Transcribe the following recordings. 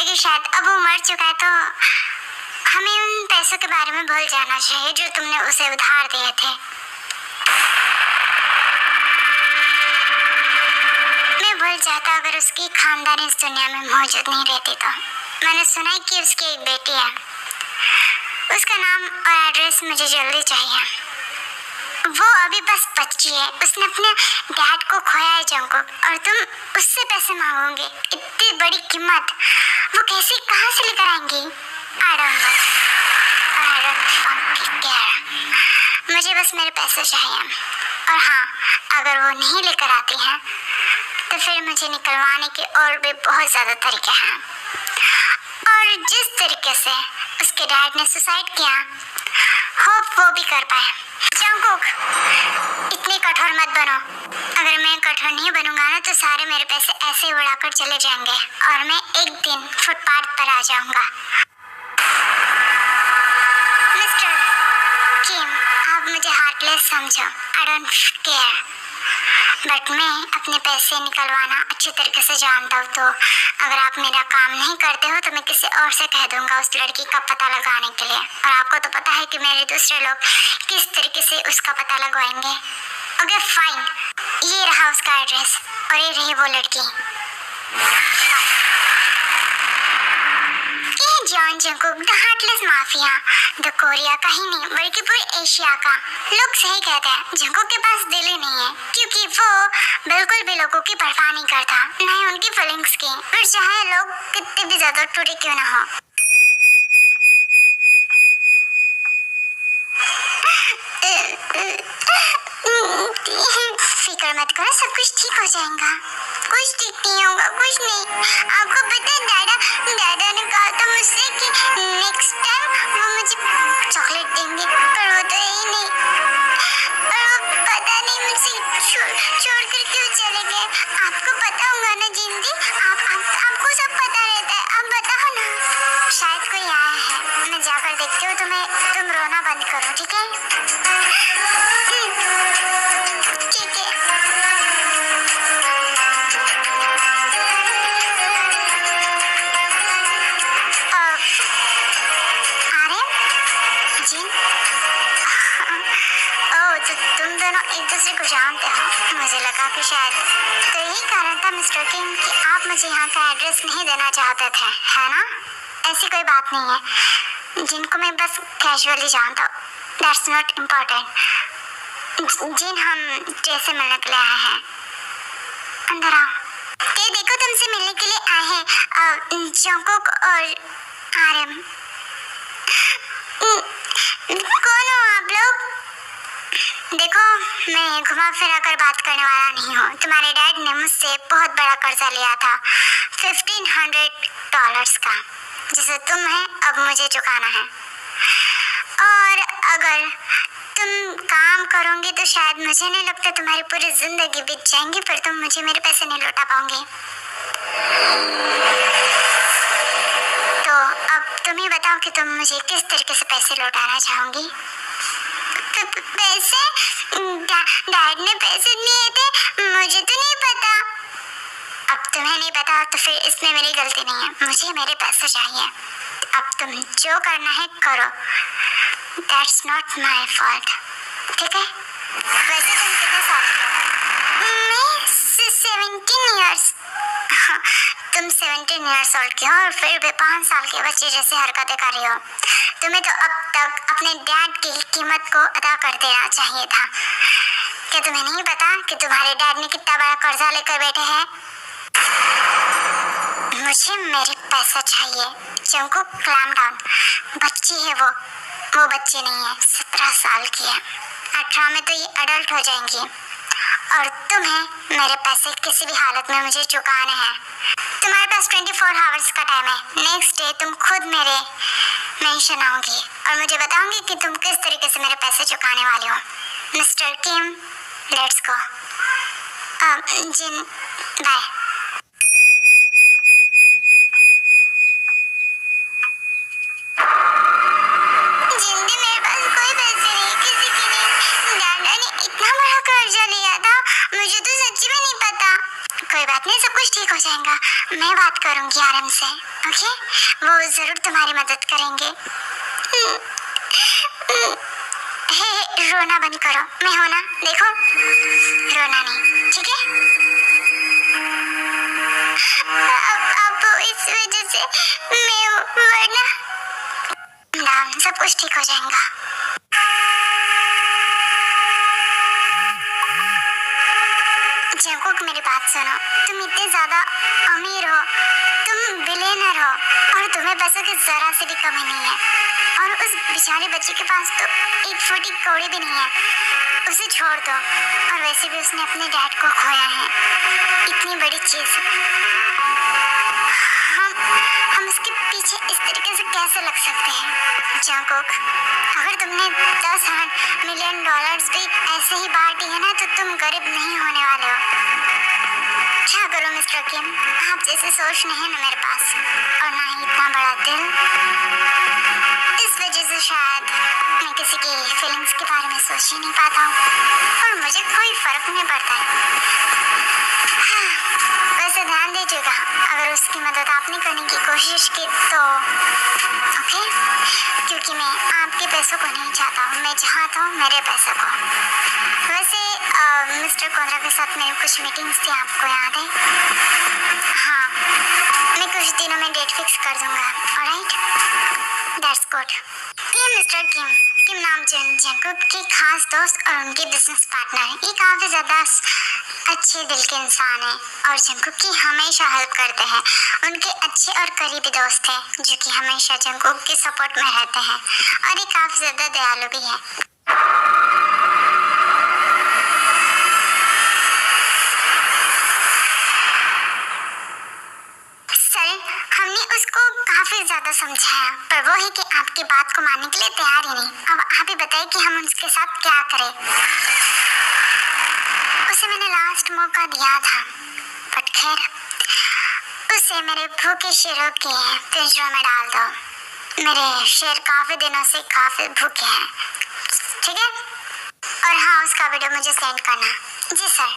कि शायद अब वो मर चुका है, तो हमें उन पैसों के बारे में भूल जाना चाहिए जो तुमने उसे उधार दिए थे। मैं भूल जाता अगर उसकी खानदान इस दुनिया में मौजूद नहीं रहती तो। मैंने सुना है कि उसकी एक बेटी है, उसका नाम और एड्रेस मुझे जल्दी चाहिए। वो अभी बस बच्ची है, उसने अपने डैड को खोया है जंकुक, और तुम उससे पैसे मांगोगे, इतनी बड़ी कीमत वो कैसे कहाँ से लेकर आएंगी? I don't fucking care। मुझे बस मेरे पैसे चाहिए, और हाँ, अगर वो नहीं लेकर आती हैं तो फिर मुझे निकलवाने के और भी बहुत ज़्यादा तरीके हैं। और जिस तरीके से उसके डैड ने सुसाइड किया, होप वो भी कर पाए। जंकुक, इतने कठोर मत बनो। अगर मैं कठोर नहीं बनूंगा ना तो सारे मेरे पैसे ऐसे उड़ाकर चले जाएंगे और मैं एक दिन फुटपाथ पर आ जाऊंगा। मिस्टर किम, आप मुझे हार्टलेस समझो, आई डोंट केयर, बट मैं अपने पैसे निकलवाना अच्छी तरीके से जानता हूँ। तो अगर आप मेरा काम नहीं करते हो तो मैं किसी और से कह दूंगा उस लड़की का पता लगाने के लिए, और आपको तो पता है कि मेरे दूसरे लोग किस तरीके से उसका पता लगवाएंगे। ओके फाइन, ये रहा उसका एड्रेस और ये रही वो लड़की। John Jungkook, the heartless mafia, the Korea का ही नहीं बल्कि पूरे एशिया का। लोग सही कहते हैं, जंकुक के पास दिल ही नहीं है, क्योंकि वो बिल्कुल भी लोगों की परवाह नहीं करता, नहीं उनकी फीलिंग्स की, फिर चाहे लोग कितने भी ज्यादा टूटे क्यों ना हो। फिक्र मत करो, सब कुछ ठीक हो जाएगा। कुछ ठीक नहीं होगा, कुछ नहीं। आपको पता है दादा ने कहा था मुझसे कि नेक्स्ट टाइम वो मुझे चॉकलेट देंगे, पर वो तो यही नहीं। और वो पता नहीं मुझसे छोड़ कर क्यों चले गए। आपको पता होगा ना जिंदी, आपको सब पता रहता है, आप बताओ ना। शायद कोई आया है, मैं जाकर देखती हूँ। तुम रोना बंद करो, ठीक है? ठीक है। तो तुम दोनों एक दूसरे को जानते हो। मुझे लगा कि शायद तो यही कारण था मिस्टर किंग कि आप मुझे यहाँ का एड्रेस नहीं देना चाहते थे, है ना? ऐसी कोई बात नहीं है, जिनको मैं बस कैजुअली जानता हूँ, दैट्स नॉट इम्पोर्टेंट। जिन हम जैसे मिलने के लिए आए हैं, अंदर आओ। ये देखो, तुमसे मिलने के लिए आए हैं जंकुक और आर्यन। कौन हो आप लोग? देखो, मैं घुमा फिरा कर बात करने वाला नहीं हूँ। तुम्हारे डैड ने मुझसे बहुत बड़ा कर्जा लिया था, $1500 का, जिसे तुम्हें अब मुझे चुकाना है। और अगर तुम काम करोगे तो शायद मुझे नहीं लगता तुम्हारी पूरी जिंदगी बीत जाएंगी, पर तुम मुझे मेरे पैसे नहीं लौटा पाओगे। तो अब तुम ही बताओ कि तुम मुझे किस तरीके से पैसे लौटाना चाहोगी? पैसे? डैड ने पैसे दिए थे, मुझे तो नहीं पता। अब तुम्हें नहीं पता तो फिर इसमें मेरी गलती नहीं है, मुझे मेरे पैसे चाहिए। अब तुम जो करना है करो, दैट्स नॉट माय फॉल्ट, ठीक है? वैसे तुम कितने साल के हो? मैं 17 ईयर्स। तुम 17 ईयर्स ओल्ड की हो और फिर भी 5 साल के बच्चे जैसी हरकतें कर रही हो। तुम्हें तो अब तक अपने डैड की कीमत को अदा कर देना चाहिए था। क्या तुम्हें नहीं पता कि तुम्हारे डैड ने कितना बड़ा कर्जा लेकर बैठे हैं? मुझे मेरे पैसा चाहिए। Jungkook, calm down. बच्ची है वो बच्ची नहीं है, 17 साल की है। 18 में तो ये अडल्ट हो जाएंगी। और तुम्हें मेरे पैसे किसी भी हालत में मुझे चुकाने हैं। तुम्हारे पास 24 आवर्स का टाइम है। नेक्स्ट डे तुम खुद मेरे मेंशन आओगी और मुझे बताओगी कि तुम किस तरीके से मेरे पैसे चुकाने वाले हो। Mister Kim, let's go. Jin, bye. जिंदी, मेरे पास कोई पैसे नहीं, किसी की नहीं। दादा ने इतना बड़ा कर्जा लिया था, मुझे तो सच्ची में नहीं पता। कोई बात नहीं, सब कुछ ठीक हो जाएगा, मैं बात करूंगी आराम से, ओके? वो जरूर तुम्हारी मदद करेंगे। हे, रोना बंद करो, मैं हूं ना, देखो, रोना नहीं, ठीक है? अब इस वजह से मैं हूं, वरना सब कुछ ठीक हो जाएगा। जंगकुक, मेरी बात सुनो, तुम इतने ज्यादा अमीर हो, तुम बिलियनर हो और तुम्हें पैसों की जरा से भी कमी नहीं है, और उस बेचारे बच्चे के पास तो एक फूटी कौड़ी भी नहीं है, उसे छोड़ दो। और वैसे भी उसने अपने डैड को खोया है, इतनी बड़ी चीज, हम उसके पीछे इस तरीके से कैसे लग सकते हैं? जंगकुक, अगर तुमने 10 मिलियन डॉलर्स भी ऐसे ही बांट दिए ना तो तुम गरीब नहीं होने वाले हो। क्या करो मिस्टर किम, आप जैसे सोच नहीं है ना मेरे पास, और ना ही इतना बड़ा दिल। इस वजह से शायद मैं किसी की फीलिंग्स के बारे में सोच ही नहीं पाता हूँ, और मुझे कोई फर्क नहीं पड़ता है। वैसे ध्यान दीजिएगा, अगर उसकी मदद आपने करने की कोशिश की तो ओके, क्योंकि मैं आपके पैसों को नहीं चाहता हूँ, मैं चाहता हूँ मेरे पैसों को। वैसे मिस्टर कोंद्रा के साथ मेरी कुछ मीटिंग्स थी, आपको याद है? हाँ, मैं कुछ दिनों में डेट फिक्स कर दूंगा, ऑलराइट? That's good. ये मिस्टर किम नाम जंगकुक के खास दोस्त और उनके बिजनेस पार्टनर, ये काफी ज्यादा अच्छे दिल के इंसान है और जंगकुक की हमेशा हेल्प करते हैं। उनके अच्छे और करीबी दोस्त हैं जो कि हमेशा जंगकुक के सपोर्ट में रहते हैं, और ये काफी ज्यादा दयालु भी है। सर, हमने उसको काफी ज्यादा समझाया, पर वो है कि आपकी बात को मानने के लिए तैयार ही नहीं। अब आप ही बताइए कि हम उसके साथ क्या करें। उसे मैंने लास्ट मौका दिया था, बट खैर, उसे मेरे भूखे शेरों के पिंजरों में डाल दो। मेरे शेर काफी दिनों से काफी भूखे हैं, ठीक है? और हाँ, उसका वीडियो मुझे सेंड करना। जी सर।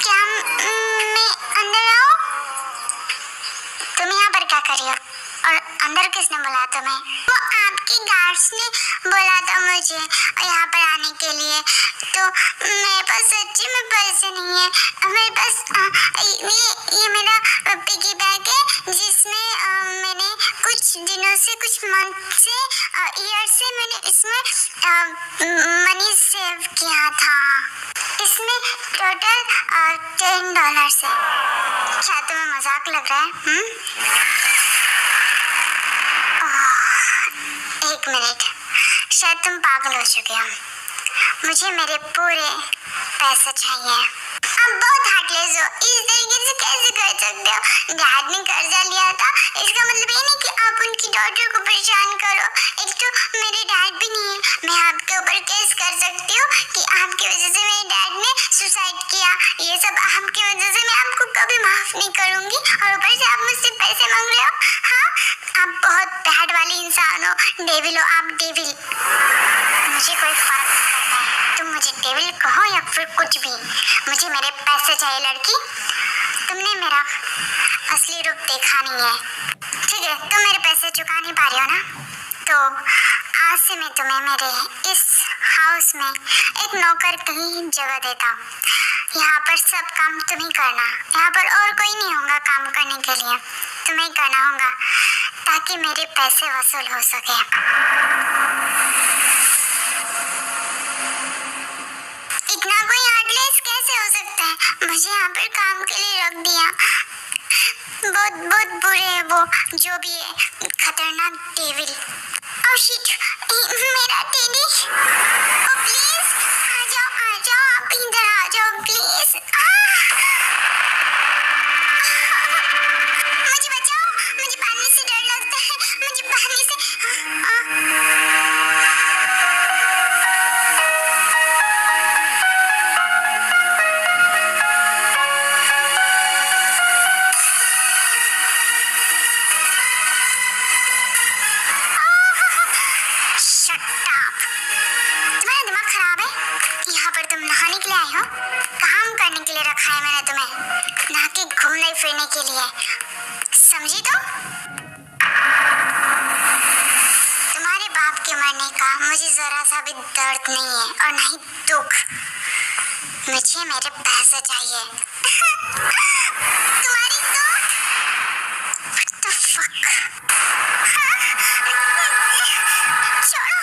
क्या मैं अंदर आऊं? तुम यहाँ पर क्या कर रही हो? और अंदर किसने बुलाया तुम्हें? वो आपके गार्ड्स ने बोला था मुझे यहाँ पर आने के लिए, तो मेरे पास सच्ची में पैसे नहीं है। मेरे पास ये मेरा पिगी बैंक है, जिसमें मैंने कुछ दिनों से, कुछ मंथ से, ईयर से मैंने इसमें मनी सेव किया था। इसमें टोटल $10 है। क्या तुम्हें मजाक लग रहा है? एक मिनट, शायद तुम पागल हो चुके हो। मुझे मेरे पूरे पैसे चाहिए। आप बहुत हार्टलेस हो, इस तरीके से कैसे कर सकते हो? डैड ने कर्जा लिया था, इसका मतलब ये नहीं कि आप उनकी डॉटर को परेशान करो। एक तो मेरे डैड भी नहीं है, मैं आपके ऊपर केस कर सकती हूँ कि आपकी वजह से मेरे डैड ने सुसाइड किया। ये सब आपकी वजह से, मैं आपको कभी माफ नहीं करूंगी, और ऊपर से आप मुझसे पैसे मांग रहे हो। हाँ, आप बहुत बैड वाले इंसान हो, डेविल हो आप, डेविल। मुझे कोई फर्क नहीं पड़ता है, तुम मुझे डेविल कहो या फिर कुछ भी, मुझे मेरे पैसे चाहिए। लड़की, तुमने मेरा असली रूप देखा नहीं है, ठीक है? तुम मेरे पैसे चुका नहीं पा रही हो ना, तो आज से मैं तुम्हें मेरे इस हाउस में एक नौकर की जगह देता हूँ। यहाँ पर सब काम तुम ही करना, यहाँ पर और कोई नहीं होगा काम करने के लिए, तुम्हें करना होगा ताकि मेरे पैसे वसूल हो सके। इतना कोई हार्टलेस कैसे हो सकता है? मुझे यहाँ पर काम के लिए रख दिया। बहुत बहुत बुरे है वो, जो भी है, खतरनाक डेविल। ओह शिट, मेरा टेडी। ओ प्लीज आ जाओ, आप इधर आ जाओ प्लीज। मुझे बचाओ, मुझे पानी से डर लगता है, मुझे पानी से शट अप। तुम्हारा दिमाग खराब है? यहाँ पर तुम नहाने के लिए आए हो? काम करने के लिए रखा है मैंने तुम्हें, ना कि घूमने फिरने के लिए, समझी? तो तुम्हारे बाप के मरने का मुझे जरा सा भी दर्द नहीं है और ना ही दुख। मुझे मेरे पैसे चाहिए। तुम्हारी तो What the fuck? छोड़ो।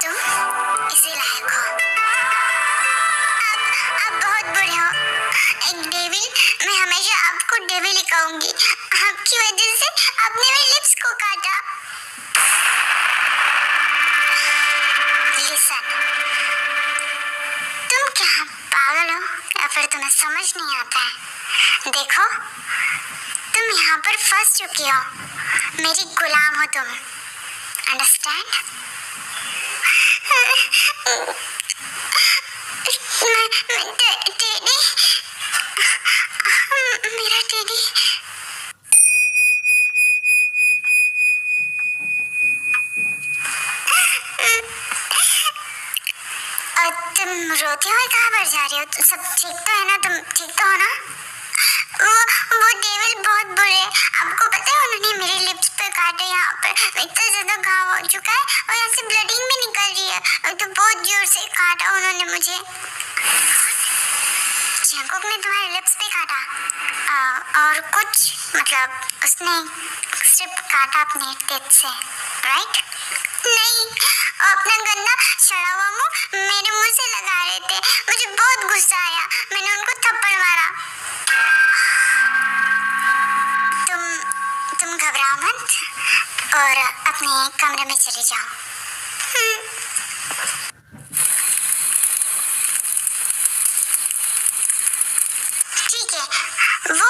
तुम इसी लायक हो। आप बहुत बुरे हो, एक डेविल। मैं हमेशा आपको डेविल ही कहूंगी। आपकी वजह से आपने मेरे लिप्स को काटा। लिसन, तुम क्या पागल हो या फिर तुम्हें समझ नहीं आता है? देखो, तुम यहाँ पर फंस चुकी हो, मेरी गुलाम हो तुम, अंडरस्टैंड? टेडी, मेरा टेडी। तुम रोते हुए कहाँ पर जा रही हो? सब ठीक तो है ना? तुम ठीक तो हो ना? वो डेविल बहुत बुरे। आपको पता है उन्होंने मेरे लिप्स पे काटे, यहाँ पर इतना ज्यादा घाव हो चुका है और यहाँ से ब्लडिंग भी निकल रही है। तो बहुत जोर से काटा उन्होंने मुझे। जंगकुक ने तुम्हारे लिप्स पे काटा? और कुछ मतलब उसने सिर्फ काटा अपने टिप से, राइट? नहीं, अपना गंदा सड़ा हुआ मुंह मेरे मुंह से लगा रहे थे। मुझे बहुत गुस्सा आया, मैंने उनको थप्पड़ मारा। तुम घबराओ मत और अपने कमरे में चले जाओ। ठीक है, वो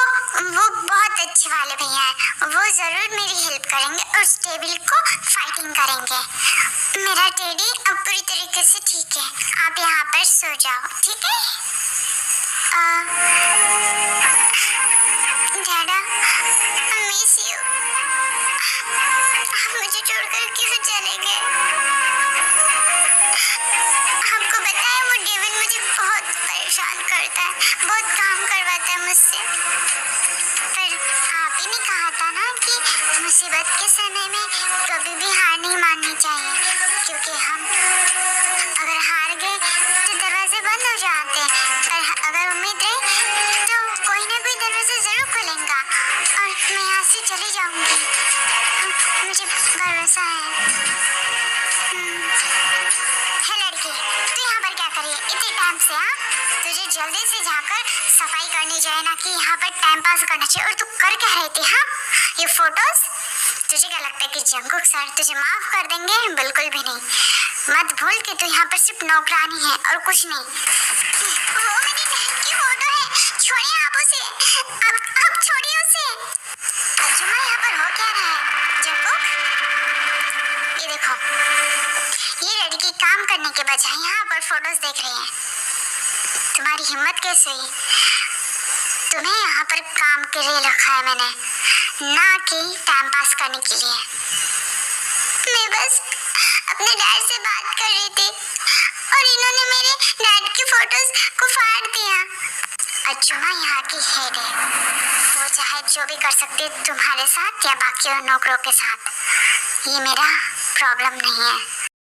बहुत अच्छे वाले भैया हैं। वो जरूर मेरी हेल्प करेंगे और उस टेबल को फाइटिंग करेंगे। मेरा टेडी अब पूरी तरीके से ठीक है। आप यहाँ पर सो जाओ, ठीक है? डैडा, I miss you। आप मुझे छोड़कर क्यों चले गए? आपको पता है वो डेविड मुझे बहुत परेशान करता है, बहुत काम करवाता है मुझसे। पर आप ही ने कहा था ना कि मुसीबत के समय में कभी भी हार नहीं माननी चाहिए, क्योंकि हम अगर हार गए तो दरवाजे बंद हो जाते हैं, पर अगर उम्मीद रही तो कोई ना कोई दरवाजा जरूर खुलेगा और मैं यहाँ से चली जाऊंगी। मुझे भरोसा है। है लड़की, तू यहाँ पर क्या कर रही है इतने टाइम से? हाँ, तुझे जल्दी से जाकर सफाई करनी चाहिए, ना कि यहाँ पर टाइम पास करना चाहिए। और तू कर क्या रही थी? हाँ, ये फोटोज? तुझे क्या लगता है कि जंगकुक सर तुझे माफ कर देंगे? बिल्कुल भी नहीं। मत भूल कि तू यहाँ पर सिर्फ नौकरानी है और कुछ नहीं। वो मेरी बहन की फोटो है, छोड़िए आप उसे। आप छोड़िए उसे। अजुमा, यहाँ पर हो क्या रहा है? जंगकुक, ये देखो, ये लड़की काम करने के बजाय यहाँ पर फोटोज देख रही है। तुम्हारी हिम्मत कैसे हुई? तुम्हें यहाँ पर काम के लिए रखा है मैंने, ना कि टाइम पास करने के लिए। मैं बस अपने डैड से बात कर रही थी और इन्होंने मेरे डैड की फोटोज को फाड़ दिया। अजुमा यहाँ की हेड है, वो चाहे जो भी कर सकती है तुम्हारे साथ या बाकी नौकरों के साथ। ये मेरा प्रॉब्लम नहीं है।